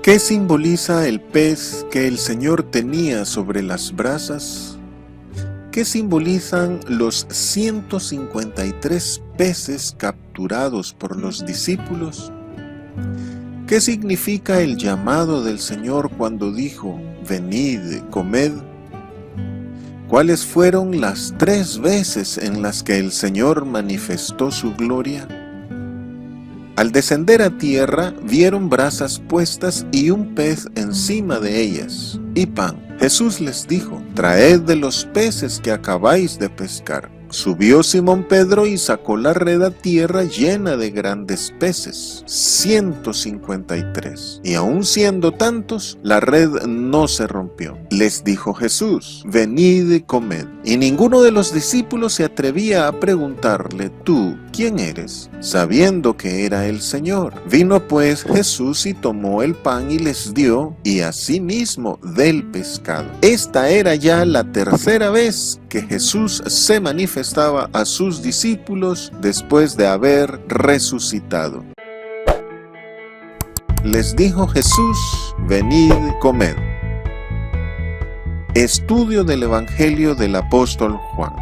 ¿Qué simboliza el pez que el Señor tenía sobre las brasas? ¿Qué simbolizan los 153 peces capturados por los discípulos? ¿Qué significa el llamado del Señor cuando dijo, venid, comed? ¿Cuáles fueron las 3 veces en las que el Señor manifestó su gloria? Al descender a tierra, vieron brasas puestas y un pez encima de ellas, y pan. Jesús les dijo, traed de los peces que acabáis de pescar. Subió Simón Pedro y sacó la red a tierra llena de grandes peces, 153. Y aun siendo tantos, la red no se rompió. Les dijo Jesús, venid y comed. Y ninguno de los discípulos se atrevía a preguntarle, ¿tú quién eres? Sabiendo que era el Señor. Vino pues Jesús y tomó el pan y les dio, y asimismo del pescado. Esta era ya la 3ª vez que Jesús se manifestaba a sus discípulos después de haber resucitado. Les dijo Jesús, venid, comed. Estudio del Evangelio del apóstol Juan.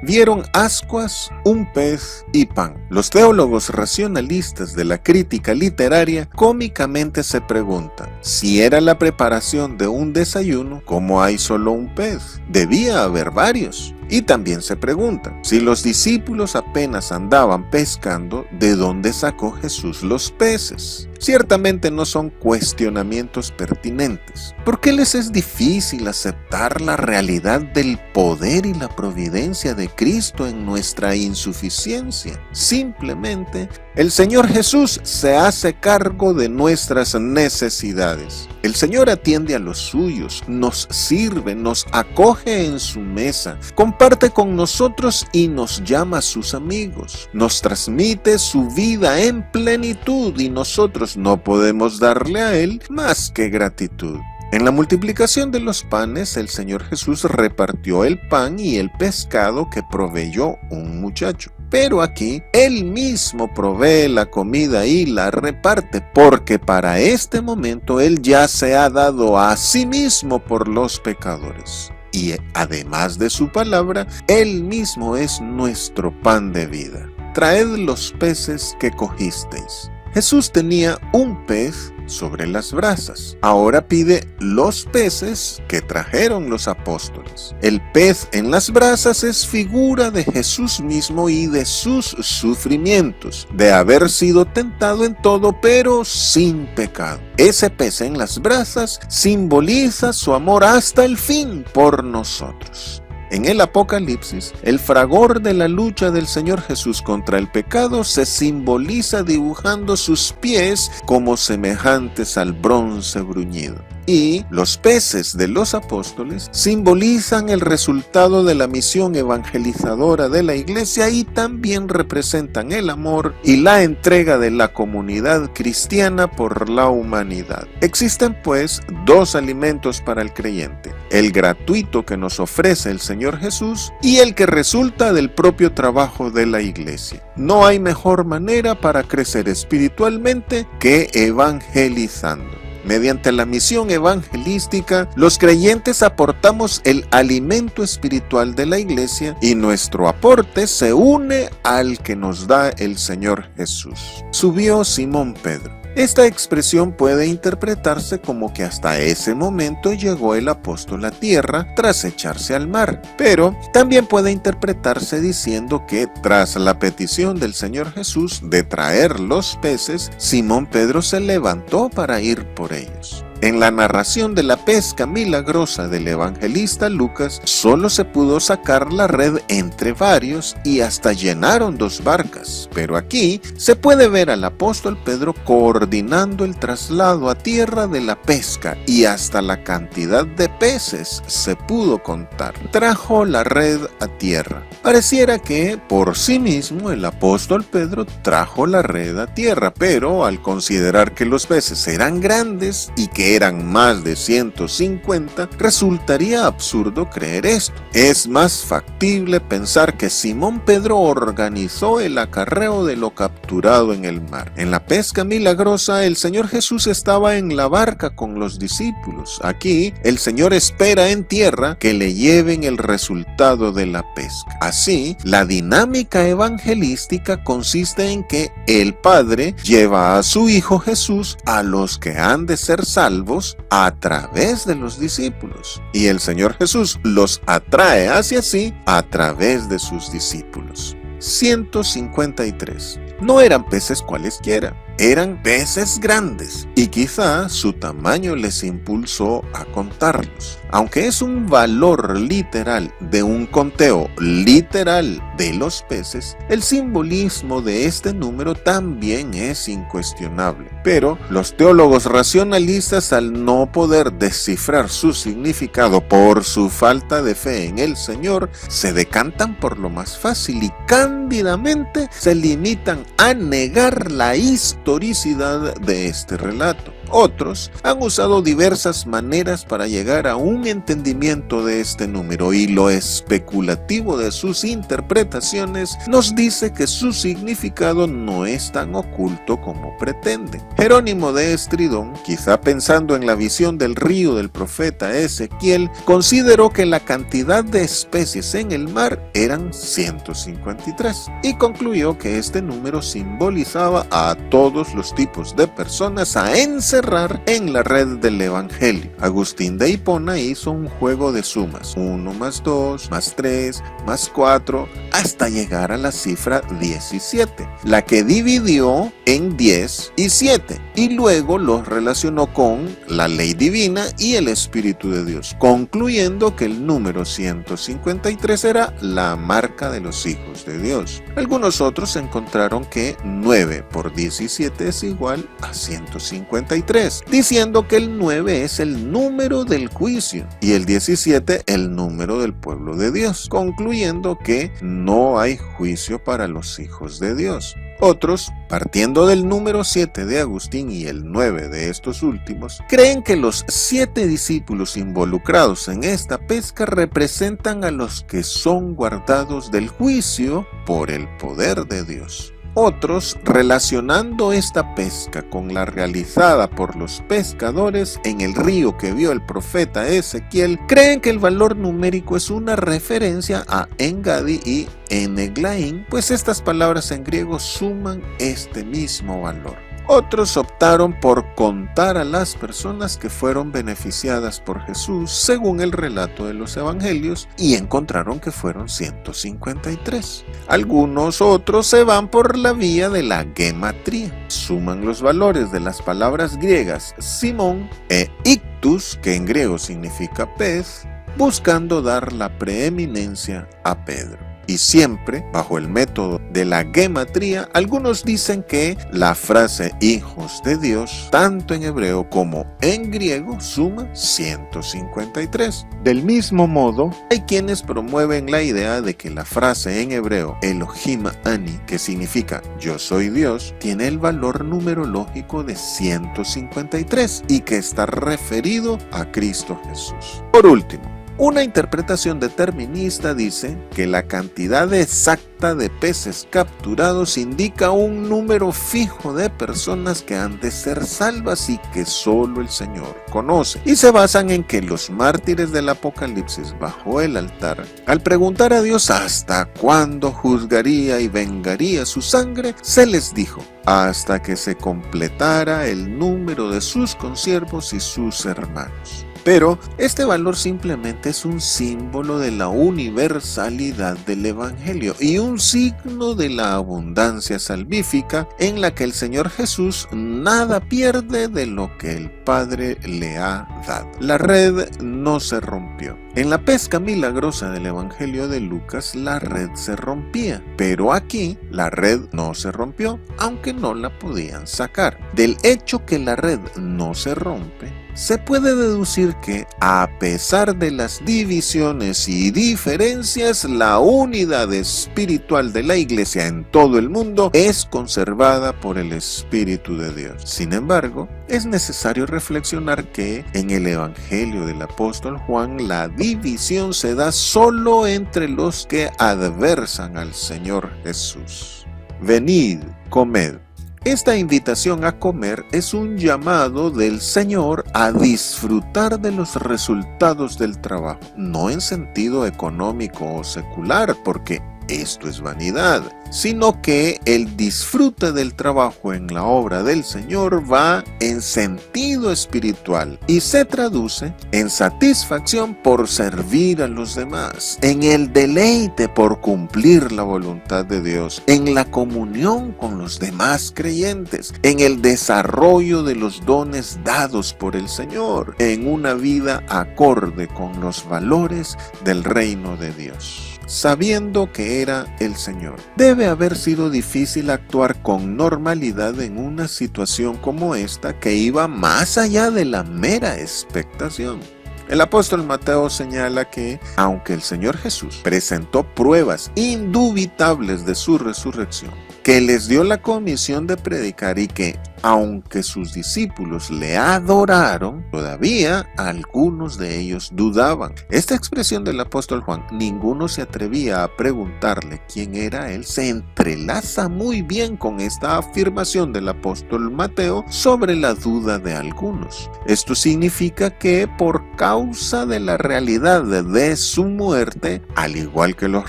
Vieron ascuas, un pez y pan. Los teólogos racionalistas de la crítica literaria cómicamente se preguntan, si era la preparación de un desayuno, ¿cómo hay solo un pez? Debía haber varios. Y también se preguntan, si los discípulos apenas andaban pescando, ¿de dónde sacó Jesús los peces? Ciertamente no son cuestionamientos pertinentes. ¿Por qué les es difícil aceptar la realidad del poder y la providencia de Cristo en nuestra insuficiencia? Simplemente, el Señor Jesús se hace cargo de nuestras necesidades. El Señor atiende a los suyos, nos sirve, nos acoge en su mesa, comparte con nosotros y nos llama a sus amigos. Nos transmite su vida en plenitud y nosotros no podemos darle a Él más que gratitud. En la multiplicación de los panes, el Señor Jesús repartió el pan y el pescado que proveyó un muchacho. Pero aquí, Él mismo provee la comida y la reparte, porque para este momento Él ya se ha dado a sí mismo por los pecadores. Y además de su palabra, Él mismo es nuestro pan de vida. Traed los peces que cogisteis. Jesús tenía un pez sobre las brasas. Ahora pide los peces que trajeron los apóstoles. El pez en las brasas es figura de Jesús mismo y de sus sufrimientos, de haber sido tentado en todo pero sin pecado. Ese pez en las brasas simboliza su amor hasta el fin por nosotros. En el Apocalipsis, el fragor de la lucha del Señor Jesús contra el pecado se simboliza dibujando sus pies como semejantes al bronce bruñido. Y los peces de los apóstoles simbolizan el resultado de la misión evangelizadora de la iglesia y también representan el amor y la entrega de la comunidad cristiana por la humanidad. Existen pues 2 alimentos para el creyente: el gratuito que nos ofrece el Señor Jesús y el que resulta del propio trabajo de la iglesia. No hay mejor manera para crecer espiritualmente que evangelizando. Mediante la misión evangelística, los creyentes aportamos el alimento espiritual de la iglesia y nuestro aporte se une al que nos da el Señor Jesús. Subió Simón Pedro. Esta expresión puede interpretarse como que hasta ese momento llegó el apóstol a tierra tras echarse al mar, pero también puede interpretarse diciendo que tras la petición del Señor Jesús de traer los peces, Simón Pedro se levantó para ir por ellos. En la narración de la pesca milagrosa del evangelista Lucas, solo se pudo sacar la red entre varios y hasta llenaron 2 barcas. Pero aquí se puede ver al apóstol Pedro coordinando el traslado a tierra de la pesca y hasta la cantidad de peces se pudo contar. Trajo la red a tierra. Pareciera que por sí mismo el apóstol Pedro trajo la red a tierra, pero al considerar que los peces eran grandes y que eran más de 150, resultaría absurdo creer esto. Es más factible pensar que Simón Pedro organizó el acarreo de lo capturado en el mar. En la pesca milagrosa, el Señor Jesús estaba en la barca con los discípulos. Aquí, el Señor espera en tierra que le lleven el resultado de la pesca. Así, la dinámica evangelística consiste en que el Padre lleva a su Hijo Jesús a los que han de ser salvos a través de los discípulos, y el Señor Jesús los atrae hacia sí a través de sus discípulos. 153. No eran peces cualesquiera, eran peces grandes, y quizá su tamaño les impulsó a contarlos. Aunque es un valor literal de un conteo literal de los peces, el simbolismo de este número también es incuestionable. Pero los teólogos racionalistas, al no poder descifrar su significado por su falta de fe en el Señor, se decantan por lo más fácil y cándidamente se limitan a negar la historicidad de este relato. Otros han usado diversas maneras para llegar a un entendimiento de este número, y lo especulativo de sus interpretaciones nos dice que su significado no es tan oculto como pretenden. Jerónimo de Estridón, quizá pensando en la visión del río del profeta Ezequiel, consideró que la cantidad de especies en el mar eran 153 y concluyó que este número simbolizaba a todos los tipos de personas a encerrar en la red del Evangelio. Agustín de Hipona hizo un juego de sumas: 1 más 2 más 3 más 4 hasta llegar a la cifra 17, la que dividió en 10 y 7, y luego los relacionó con la ley divina y el Espíritu de Dios, concluyendo que el número 153 era la marca de los hijos de Dios. Algunos otros encontraron que 9 por 17 es igual a 153, diciendo que el 9 es el número del juicio y el 17 el número del pueblo de Dios, concluyendo que no hay juicio para los hijos de Dios. Otros, partiendo del número 7 de Agustín y el 9 de estos últimos, creen que los 7 discípulos involucrados en esta pesca representan a los que son guardados del juicio por el poder de Dios. Otros, relacionando esta pesca con la realizada por los pescadores en el río que vio el profeta Ezequiel, creen que el valor numérico es una referencia a Engadi y Eneglaín, pues estas palabras en griego suman este mismo valor. Otros optaron por contar a las personas que fueron beneficiadas por Jesús según el relato de los evangelios y encontraron que fueron 153. Algunos otros se van por la vía de la gematría. Suman los valores de las palabras griegas Simón e ictus, que en griego significa pez, buscando dar la preeminencia a Pedro. Y siempre bajo el método de la gematría, algunos dicen que la frase hijos de Dios, tanto en hebreo como en griego, suma 153. Del mismo modo, hay quienes promueven la idea de que la frase en hebreo Elohim Ani, que significa yo soy Dios, tiene el valor numerológico de 153 y que está referido a Cristo Jesús. Por último, una interpretación determinista dice que la cantidad exacta de peces capturados indica un número fijo de personas que han de ser salvas y que solo el Señor conoce, y se basan en que los mártires del Apocalipsis bajo el altar, al preguntar a Dios hasta cuándo juzgaría y vengaría su sangre, se les dijo: hasta que se completara el número de sus consiervos y sus hermanos. Pero este valor simplemente es un símbolo de la universalidad del Evangelio y un signo de la abundancia salvífica en la que el Señor Jesús nada pierde de lo que el Padre le ha dado. La red no se rompió. En la pesca milagrosa del Evangelio de Lucas, la red se rompía, pero aquí la red no se rompió, aunque no la podían sacar. Del hecho que la red no se rompe, se puede deducir que, a pesar de las divisiones y diferencias, la unidad espiritual de la Iglesia en todo el mundo es conservada por el Espíritu de Dios. Sin embargo, es necesario reflexionar que en el Evangelio del apóstol Juan la división se da solo entre los que adversan al Señor Jesús. Venid, comed. Esta invitación a comer es un llamado del Señor a disfrutar de los resultados del trabajo, no en sentido económico o secular, porque esto es vanidad, sino que el disfrute del trabajo en la obra del Señor va en sentido espiritual y se traduce en satisfacción por servir a los demás, en el deleite por cumplir la voluntad de Dios, en la comunión con los demás creyentes, en el desarrollo de los dones dados por el Señor, en una vida acorde con los valores del reino de Dios. Sabiendo que era el Señor. Debe haber sido difícil actuar con normalidad en una situación como esta que iba más allá de la mera expectación. El apóstol Mateo señala que, aunque el Señor Jesús presentó pruebas indubitables de su resurrección, que les dio la comisión de predicar y que, aunque sus discípulos le adoraron, todavía algunos de ellos dudaban. Esta expresión del apóstol Juan, ninguno se atrevía a preguntarle quién era él, se entrelaza muy bien con esta afirmación del apóstol Mateo sobre la duda de algunos. Esto significa que por causa de la realidad de su muerte, al igual que los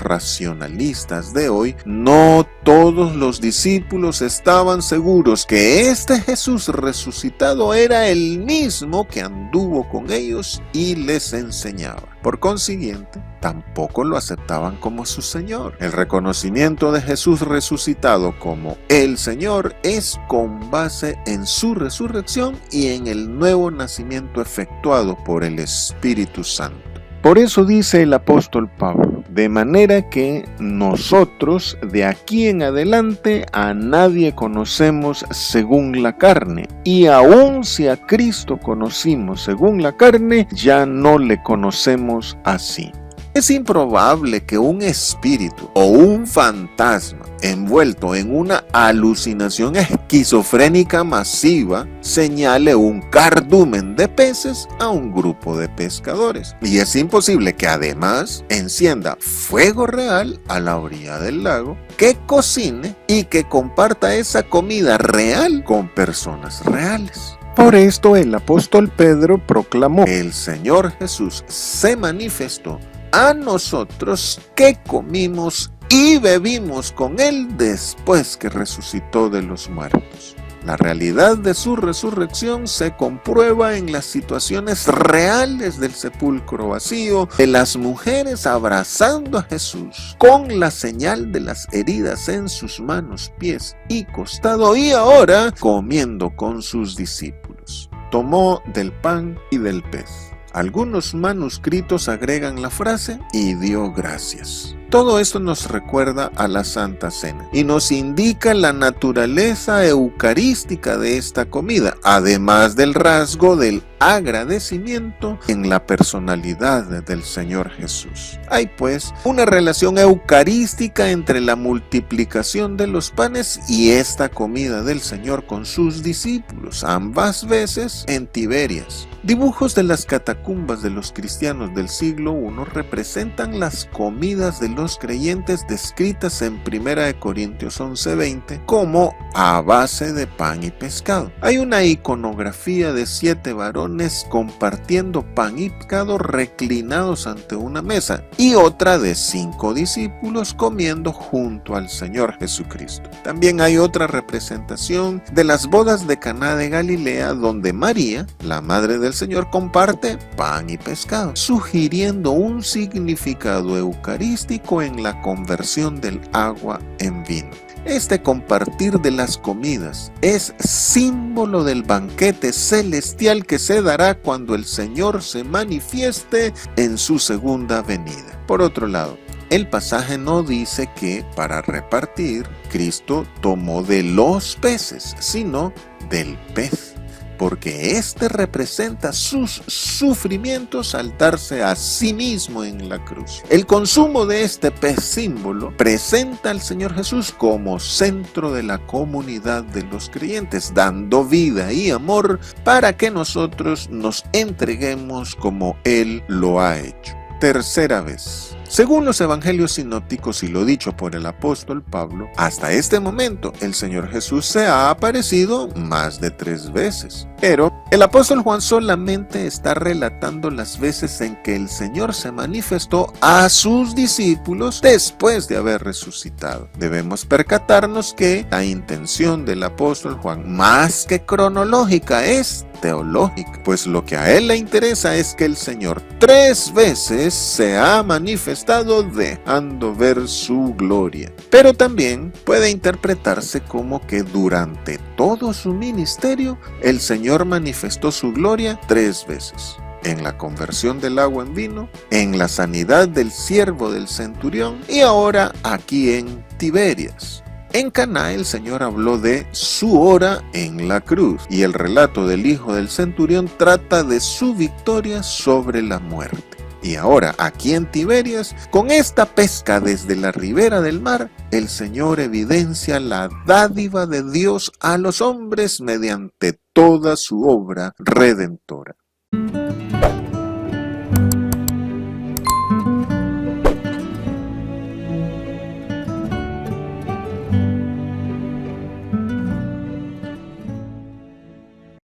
racionalistas de hoy, no todos los discípulos estaban seguros que este Jesús resucitado era el mismo que anduvo con ellos y les enseñaba. Por consiguiente, tampoco lo aceptaban como su Señor. El reconocimiento de Jesús resucitado como el Señor es con base en su resurrección y en el nuevo nacimiento efectuado por el Espíritu Santo. Por eso dice el apóstol Pablo, de manera que nosotros de aquí en adelante a nadie conocemos según la carne, y aun si a Cristo conocimos según la carne, ya no le conocemos así. Es improbable que un espíritu o un fantasma envuelto en una alucinación esquizofrénica masiva señale un cardumen de peces a un grupo de pescadores. Y es imposible que además encienda fuego real a la orilla del lago, que cocine y que comparta esa comida real con personas reales. Por esto el apóstol Pedro proclamó: el Señor Jesús se manifestó a nosotros que comimos y bebimos con Él después que resucitó de los muertos. La realidad de su resurrección se comprueba en las situaciones reales del sepulcro vacío, de las mujeres abrazando a Jesús con la señal de las heridas en sus manos, pies y costado, y ahora comiendo con sus discípulos. Tomó del pan y del pez. Algunos manuscritos agregan la frase y dio gracias. Todo esto nos recuerda a la Santa Cena y nos indica la naturaleza eucarística de esta comida, además del rasgo del agradecimiento en la personalidad del Señor Jesús. Hay pues una relación eucarística entre la multiplicación de los panes y esta comida del Señor con sus discípulos, ambas veces en Tiberias. Dibujos de las catacumbas de los cristianos del siglo I representan las comidas de los creyentes descritas en 1 Corintios 11:20 como a base de pan y pescado. Hay una iconografía de 7 varones compartiendo pan y pescado reclinados ante una mesa y otra de 5 discípulos comiendo junto al Señor Jesucristo. También hay otra representación de las bodas de Caná de Galilea donde María, la madre del Señor, comparte pan y pescado, sugiriendo un significado eucarístico en la conversión del agua en vino. Este compartir de las comidas es símbolo del banquete celestial que se dará cuando el Señor se manifieste en su segunda venida. Por otro lado, el pasaje no dice que para repartir Cristo tomó de los peces, sino del pez. porque éste representa sus sufrimientos al darse a sí mismo en la cruz. El consumo de este pez símbolo presenta al Señor Jesús como centro de la comunidad de los creyentes, dando vida y amor para que nosotros nos entreguemos como Él lo ha hecho. Tercera vez. Según los evangelios sinópticos y lo dicho por el apóstol Pablo, hasta este momento el Señor Jesús se ha aparecido más de 3 veces. Pero el apóstol Juan solamente está relatando las veces en que el Señor se manifestó a sus discípulos después de haber resucitado. Debemos percatarnos que la intención del apóstol Juan, más que cronológica, es teológica, pues lo que a él le interesa es que el Señor 3 veces se ha manifestado dejando ver su gloria. Pero también puede interpretarse como que durante todo su ministerio el Señor manifestó su gloria 3 veces. En la conversión del agua en vino, en la sanidad del siervo del centurión y ahora aquí en Tiberias. En Caná el Señor habló de su hora en la cruz y el relato del hijo del centurión trata de su victoria sobre la muerte. Y ahora, aquí en Tiberias, con esta pesca desde la ribera del mar, el Señor evidencia la dádiva de Dios a los hombres mediante toda su obra redentora.